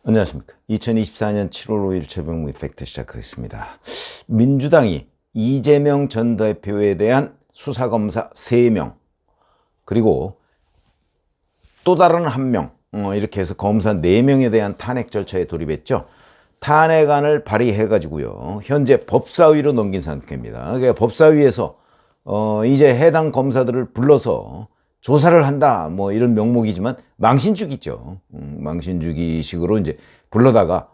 안녕하십니까. 2024년 7월 5일 최병무의 팩트 시작하겠습니다. 민주당이 이재명 전 대표에 대한 수사검사 3명 그리고 또 다른 1명 이렇게 해서 검사 4명에 대한 탄핵 절차에 돌입했죠. 탄핵안을 발의해가지고요. 현재 법사위로 넘긴 상태입니다. 그러니까 법사위에서 이제 해당 검사들을 불러서 조사를 한다 뭐 이런 명목이지만 망신주기죠. 망신주기식으로 이제 불러다가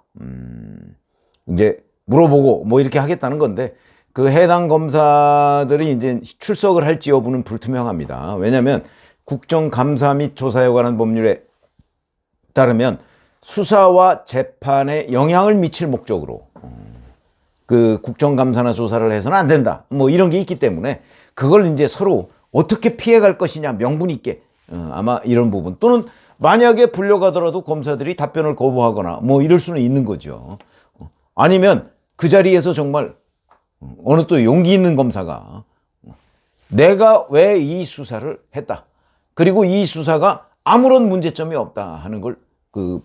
이제 물어보고 뭐 이렇게 하겠다는 건데, 그 해당 검사들이 이제 출석을 할지 여부는 불투명합니다. 왜냐하면 국정감사 및 조사에 관한 법률에 따르면 수사와 재판에 영향을 미칠 목적으로 그 국정감사나 조사를 해서는 안 된다 뭐 이런 게 있기 때문에, 그걸 이제 서로 어떻게 피해갈 것이냐 명분 있게 아마 이런 부분, 또는 만약에 불려가더라도 검사들이 답변을 거부하거나 뭐 이럴 수는 있는 거죠. 아니면 그 자리에서 정말 어느 또 용기 있는 검사가 내가 왜 이 수사를 했다, 그리고 이 수사가 아무런 문제점이 없다 하는 걸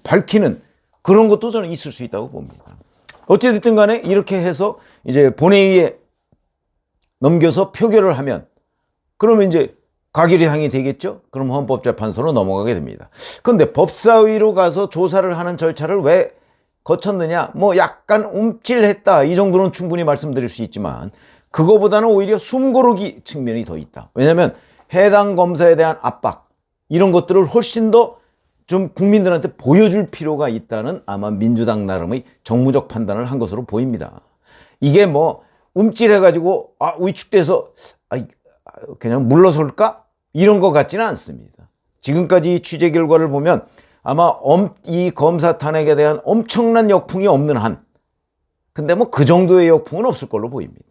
밝히는 그런 것도 저는 있을 수 있다고 봅니다. 어찌됐든 간에 이렇게 해서 이제 본회의에 넘겨서 표결을 하면 그러면 이제 가결이 되겠죠. 그럼 헌법재판소로 넘어가게 됩니다. 그런데 법사위로 가서 조사를 하는 절차를 왜 거쳤느냐, 뭐 약간 움찔했다 이 정도는 충분히 말씀드릴 수 있지만, 그거보다는 오히려 숨고르기 측면이 더 있다. 왜냐하면 해당 검사에 대한 압박 이런 것들을 훨씬 더 좀 국민들한테 보여줄 필요가 있다는 아마 민주당 나름의 정무적 판단을 한 것으로 보입니다. 이게 뭐 움찔해가지고 위축돼서 그냥 물러설까? 이런 것 같지는 않습니다. 지금까지 취재 결과를 보면 아마 이 검사 탄핵에 대한 엄청난 역풍이 없는 한, 근데 뭐 그 정도의 역풍은 없을 걸로 보입니다.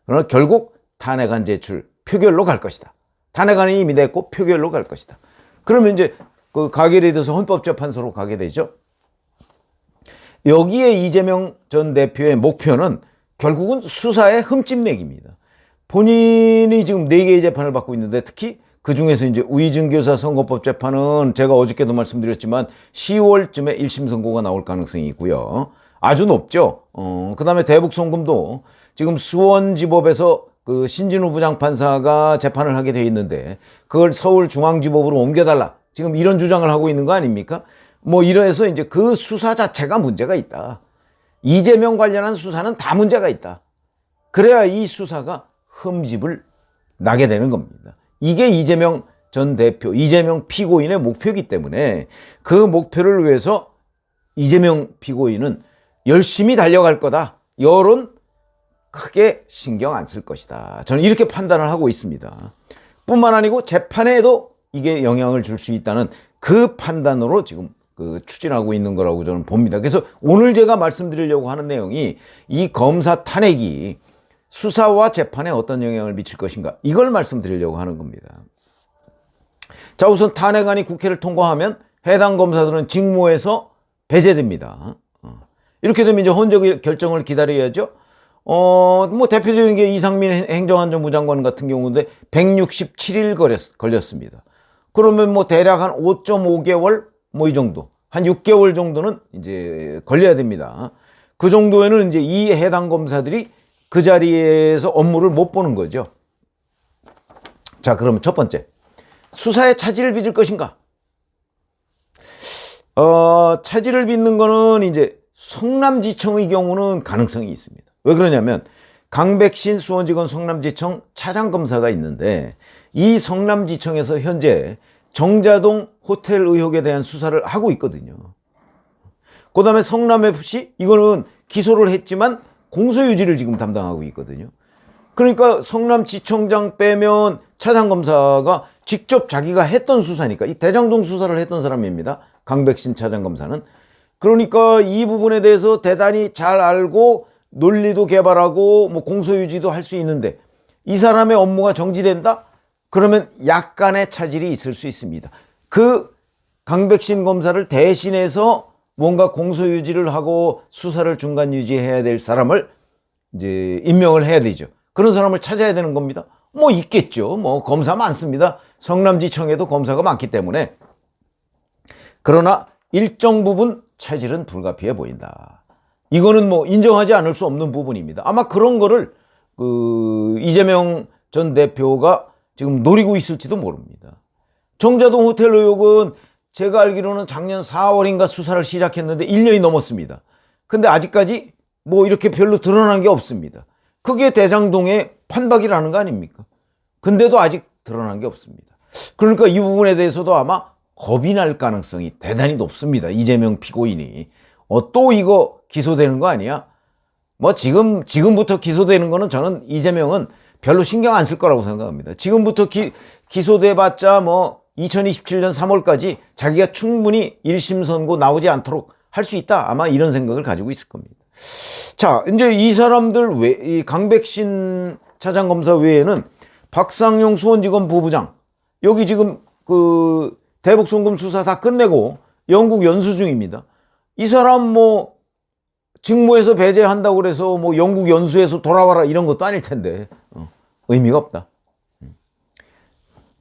그러나 결국 탄핵안 제출 표결로 갈 것이다. 탄핵안이 이미 됐고 표결로 갈 것이다. 그러면 이제 그 가결이 돼서 헌법재판소로 가게 되죠. 여기에 이재명 전 대표의 목표는 결국은 수사의 흠집내기입니다. 본인이 지금 4개의 재판을 받고 있는데, 특히 그 중에서 이제 우이증교사 선고법 재판은 제가 어저께도 말씀드렸지만 10월쯤에 1심 선고가 나올 가능성이 있고요. 아주 높죠. 그 다음에 대북송금도 지금 수원지법에서 그 신진우 부장판사가 재판을 하게 돼 있는데, 그걸 서울중앙지법으로 옮겨달라 지금 이런 주장을 하고 있는 거 아닙니까? 뭐 이래서 이제 그 수사 자체가 문제가 있다. 이재명 관련한 수사는 다 문제가 있다. 그래야 이 수사가 흠집을 나게 되는 겁니다. 이게 이재명 전 대표, 이재명 피고인의 목표이기 때문에, 그 목표를 위해서 이재명 피고인은 열심히 달려갈 거다. 여론 크게 신경 안 쓸 것이다. 저는 이렇게 판단을 하고 있습니다. 뿐만 아니고 재판에도 이게 영향을 줄 수 있다는 그 판단으로 지금 추진하고 있는 거라고 저는 봅니다. 그래서 오늘 제가 말씀드리려고 하는 내용이 이 검사 탄핵이 수사와 재판에 어떤 영향을 미칠 것인가, 이걸 말씀드리려고 하는 겁니다. 자, 우선 탄핵안이 국회를 통과하면 해당 검사들은 직무에서 배제됩니다. 이렇게 되면 이제 헌재 결정을 기다려야죠. 뭐 대표적인 게 이상민 행정안전부 장관 같은 경우인데 167일 걸렸습니다. 그러면 뭐 대략 한 5.5개월 뭐 이 정도, 한 6개월 정도는 이제 걸려야 됩니다. 그 정도에는 이제 이 해당 검사들이 그 자리에서 업무를 못 보는 거죠. 자, 그러면 첫 번째, 수사에 차질을 빚을 것인가? 차질을 빚는 거는 이제 성남지청의 경우는 가능성이 있습니다. 왜 그러냐면 강백신 수원지검 성남지청 차장검사가 있는데, 이 성남지청에서 현재 정자동 호텔 의혹에 대한 수사를 하고 있거든요. 그 다음에 성남FC, 이거는 기소를 했지만 공소유지를 지금 담당하고 있거든요. 그러니까 성남지청장 빼면 차장검사가 직접 자기가 했던 수사니까, 이 대장동 수사를 했던 사람입니다. 강백신 차장검사는. 그러니까 이 부분에 대해서 대단히 잘 알고 논리도 개발하고 뭐 공소유지도 할 수 있는데, 이 사람의 업무가 정지된다? 그러면 약간의 차질이 있을 수 있습니다. 그 강백신 검사를 대신해서 뭔가 공소유지를 하고 수사를 중간 유지해야 될 사람을 이제 임명을 해야 되죠. 그런 사람을 찾아야 되는 겁니다. 뭐 있겠죠. 뭐 검사 많습니다. 성남지청에도 검사가 많기 때문에. 그러나 일정 부분 차질은 불가피해 보인다. 이거는 뭐 인정하지 않을 수 없는 부분입니다. 아마 그런 거를 이재명 전 대표가 지금 노리고 있을지도 모릅니다. 정자동 호텔 의혹은 제가 알기로는 작년 4월인가 수사를 시작했는데 1년이 넘었습니다. 근데 아직까지 뭐 이렇게 별로 드러난 게 없습니다. 그게 대장동의 판박이라는 거 아닙니까? 근데도 아직 드러난 게 없습니다. 그러니까 이 부분에 대해서도 아마 겁이 날 가능성이 대단히 높습니다. 이재명 피고인이. 또 이거 기소되는 거 아니야? 뭐 지금부터 기소되는 거는 저는 이재명은 별로 신경 안 쓸 거라고 생각합니다. 지금부터 기소돼봤자 뭐 2027년 3월까지 자기가 충분히 1심 선고 나오지 않도록 할 수 있다. 아마 이런 생각을 가지고 있을 겁니다. 자, 이제 이 사람들 이 강백신 차장검사 외에는 박상용 수원지검 부부장, 여기 지금 대북 송금 수사 다 끝내고 영국 연수 중입니다. 이 사람 뭐 직무에서 배제한다고 그래서 뭐 영국 연수에서 돌아와라 이런 것도 아닐 텐데 의미가 없다.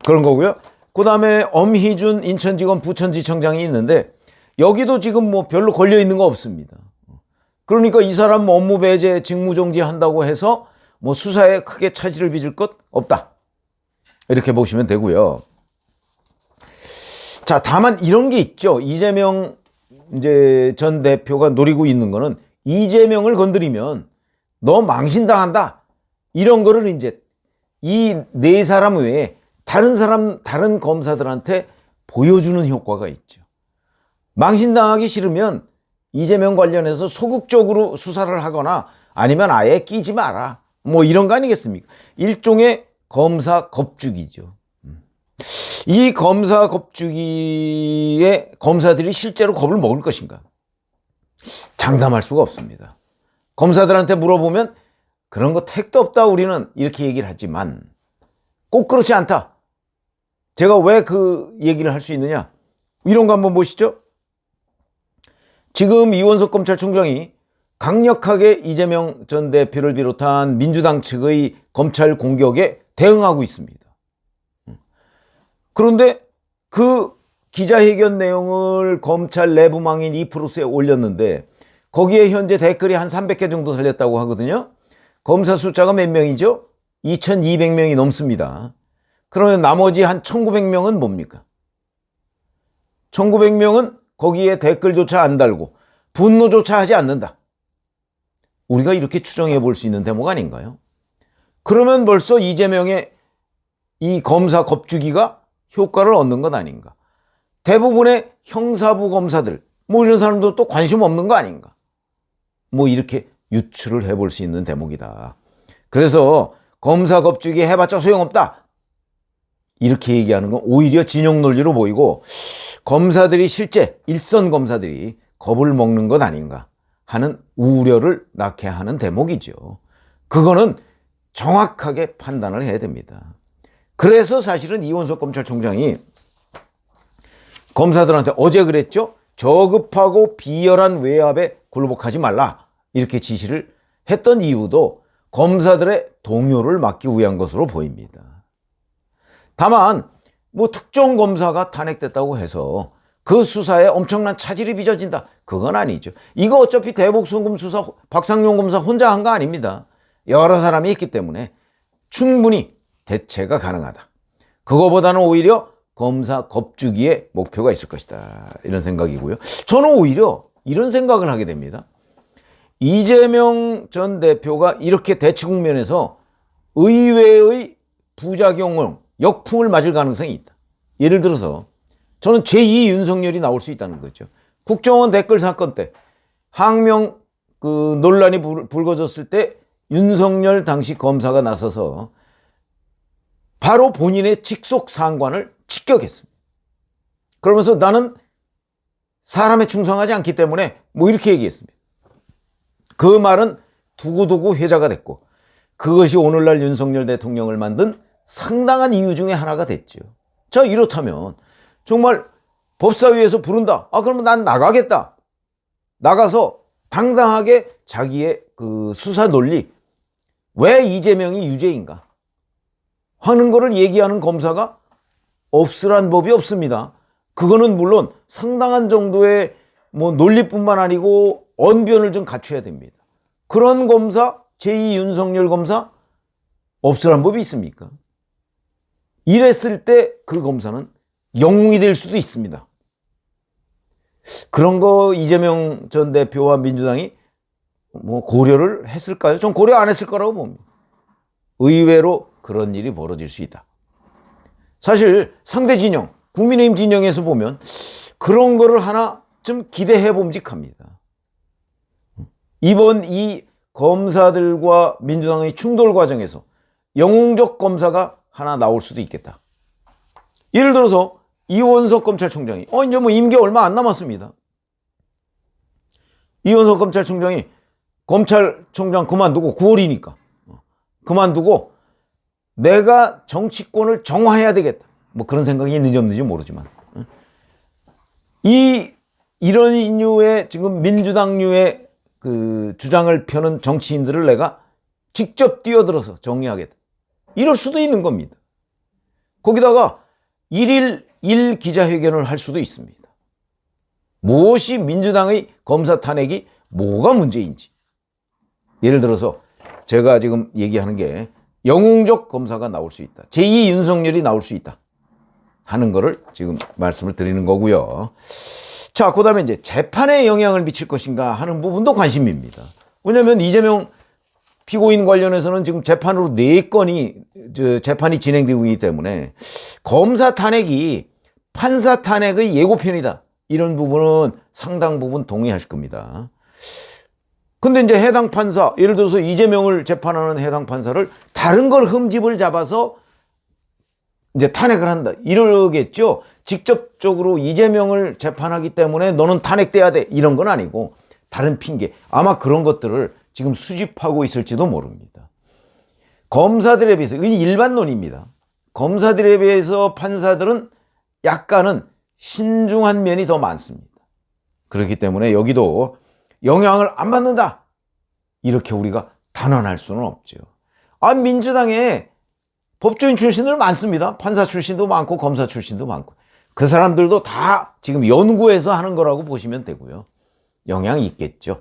그런 거고요. 그 다음에 엄희준 인천지검 부천지청장이 있는데 여기도 지금 뭐 별로 걸려 있는 거 없습니다. 그러니까 이 사람 업무 배제 직무 정지한다고 해서 뭐 수사에 크게 차질을 빚을 것 없다. 이렇게 보시면 되고요. 자, 다만 이런 게 있죠. 이재명 이제 전 대표가 노리고 있는 거는 이재명을 건드리면 너 망신당한다. 이런 거를 이제 이 네 사람 외에 다른 검사들한테 보여주는 효과가 있죠. 망신당하기 싫으면 이재명 관련해서 소극적으로 수사를 하거나 아니면 아예 끼지 마라. 뭐 이런 거 아니겠습니까? 일종의 검사 겁주기죠. 이 검사 겁주기에 검사들이 실제로 겁을 먹을 것인가? 장담할 수가 없습니다. 검사들한테 물어보면 그런 거 택도 없다 우리는 이렇게 얘기를 하지만 꼭 그렇지 않다. 제가 왜 그 얘기를 할 수 있느냐? 이런 거 한번 보시죠. 지금 이원석 검찰총장이 강력하게 이재명 전 대표를 비롯한 민주당 측의 검찰 공격에 대응하고 있습니다. 그런데 그 기자회견 내용을 검찰 내부망인 이프로스에 올렸는데 거기에 현재 댓글이 한 300개 정도 달렸다고 하거든요. 검사 숫자가 몇 명이죠? 2200명이 넘습니다. 그러면 나머지 한 1900명은 뭡니까? 1900명은 거기에 댓글조차 안 달고 분노조차 하지 않는다. 우리가 이렇게 추정해 볼 수 있는 대목 아닌가요? 그러면 벌써 이재명의 이 검사 겁주기가 효과를 얻는 것 아닌가? 대부분의 형사부 검사들, 뭐 이런 사람도 또 관심 없는 거 아닌가? 뭐 이렇게 유추를 해볼 수 있는 대목이다. 그래서 검사 겁주기 해봤자 소용없다. 이렇게 얘기하는 건 오히려 진영 논리로 보이고 검사들이 실제 일선 검사들이 겁을 먹는 것 아닌가 하는 우려를 낳게 하는 대목이죠. 그거는 정확하게 판단을 해야 됩니다. 그래서 사실은 이원석 검찰총장이 검사들한테 어제 그랬죠. 저급하고 비열한 외압에 굴복하지 말라 이렇게 지시를 했던 이유도 검사들의 동요를 막기 위한 것으로 보입니다. 다만 뭐 특정 검사가 탄핵됐다고 해서 그 수사에 엄청난 차질이 빚어진다. 그건 아니죠. 이거 어차피 대북 송금 수사 박상용 검사 혼자 한 거 아닙니다. 여러 사람이 있기 때문에 충분히 대체가 가능하다. 그거보다는 오히려 검사 겁주기에 목표가 있을 것이다. 이런 생각이고요. 저는 오히려 이런 생각을 하게 됩니다. 이재명 전 대표가 이렇게 대치 국면에서 의외의 부작용을 역풍을 맞을 가능성이 있다. 예를 들어서 저는 제2 윤석열이 나올 수 있다는 거죠. 국정원 댓글 사건 때 항명 논란이 불거졌을 때 윤석열 당시 검사가 나서서 바로 본인의 직속 상관을 직격했습니다. 그러면서 나는 사람에 충성하지 않기 때문에 뭐 이렇게 얘기했습니다. 그 말은 두고두고 회자가 됐고 그것이 오늘날 윤석열 대통령을 만든 상당한 이유 중에 하나가 됐죠. 자, 이렇다면 정말 법사위에서 부른다. 그러면 난 나가겠다. 나가서 당당하게 자기의 그 수사 논리, 왜 이재명이 유죄인가 하는 거를 얘기하는 검사가 없으란 법이 없습니다. 그거는 물론 상당한 정도의 뭐 논리뿐만 아니고 언변을 좀 갖춰야 됩니다. 그런 검사, 제2 윤석열 검사 없으란 법이 있습니까? 이랬을 때 그 검사는 영웅이 될 수도 있습니다. 그런 거 이재명 전 대표와 민주당이 뭐 고려를 했을까요? 전 고려 안 했을 거라고 봅니다. 의외로 그런 일이 벌어질 수 있다. 사실 상대 진영, 국민의힘 진영에서 보면 그런 거를 하나 좀 기대해 봄직합니다. 이번 이 검사들과 민주당의 충돌 과정에서 영웅적 검사가 하나 나올 수도 있겠다. 예를 들어서 이원석 검찰총장이 이제 뭐 임기 얼마 안 남았습니다. 이원석 검찰총장이 검찰총장 그만두고 9월이니까 그만두고 내가 정치권을 정화해야 되겠다. 뭐 그런 생각이 있는지 없는지 모르지만 이런 류의 지금 민주당류의 그 주장을 펴는 정치인들을 내가 직접 뛰어들어서 정리하겠다. 이럴 수도 있는 겁니다. 거기다가 1일 1 기자회견을 할 수도 있습니다. 무엇이 민주당의 검사 탄핵이 뭐가 문제인지. 예를 들어서 제가 지금 얘기하는 게 영웅적 검사가 나올 수 있다. 제2 윤석열이 나올 수 있다. 하는 거를 지금 말씀을 드리는 거고요. 자, 그 다음에 이제 재판에 영향을 미칠 것인가 하는 부분도 관심입니다. 왜냐하면 이재명 피고인 관련해서는 지금 재판으로 4건이 재판이 진행되고 있기 때문에 검사 탄핵이 판사 탄핵의 예고편이다. 이런 부분은 상당 부분 동의하실 겁니다. 근데 이제 해당 판사, 예를 들어서 이재명을 재판하는 해당 판사를 다른 걸 흠집을 잡아서 이제 탄핵을 한다. 이러겠죠. 직접적으로 이재명을 재판하기 때문에 너는 탄핵돼야 돼. 이런 건 아니고 다른 핑계. 아마 그런 것들을 지금 수집하고 있을지도 모릅니다. 검사들에 비해서, 이건 일반론입니다. 검사들에 비해서 판사들은 약간은 신중한 면이 더 많습니다. 그렇기 때문에 여기도 영향을 안 받는다. 이렇게 우리가 단언할 수는 없죠. 민주당에 법조인 출신들 많습니다. 판사 출신도 많고 검사 출신도 많고. 그 사람들도 다 지금 연구해서 하는 거라고 보시면 되고요. 영향이 있겠죠.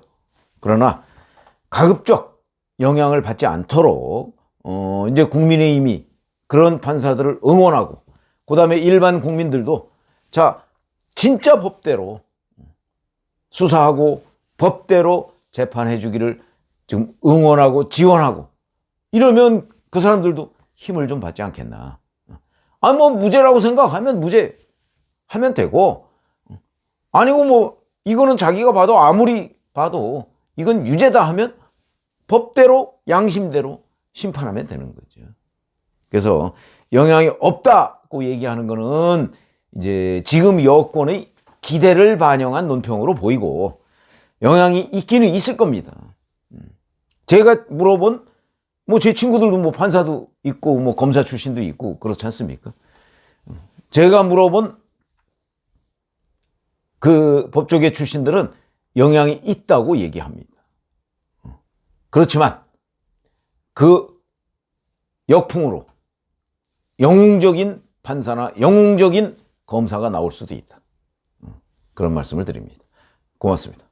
그러나 가급적 영향을 받지 않도록 이제 국민의힘이 그런 판사들을 응원하고 그다음에 일반 국민들도 자, 진짜 법대로 수사하고 법대로 재판해 주기를 지금 응원하고 지원하고 이러면 그 사람들도 힘을 좀 받지 않겠나. 뭐 무죄라고 생각하면 무죄 하면 되고, 아니고 뭐 이거는 자기가 봐도 아무리 봐도 이건 유죄다 하면 법대로 양심대로 심판하면 되는 거죠. 그래서 영향이 없다고 얘기하는 거는 이제 지금 여권의 기대를 반영한 논평으로 보이고 영향이 있기는 있을 겁니다. 제가 물어본 뭐 제 친구들도 뭐 판사도 있고 뭐 검사 출신도 있고 그렇지 않습니까? 제가 물어본 그 법조계 출신들은 영향이 있다고 얘기합니다. 그렇지만 그 역풍으로 영웅적인 판사나 영웅적인 검사가 나올 수도 있다. 그런 말씀을 드립니다. 고맙습니다.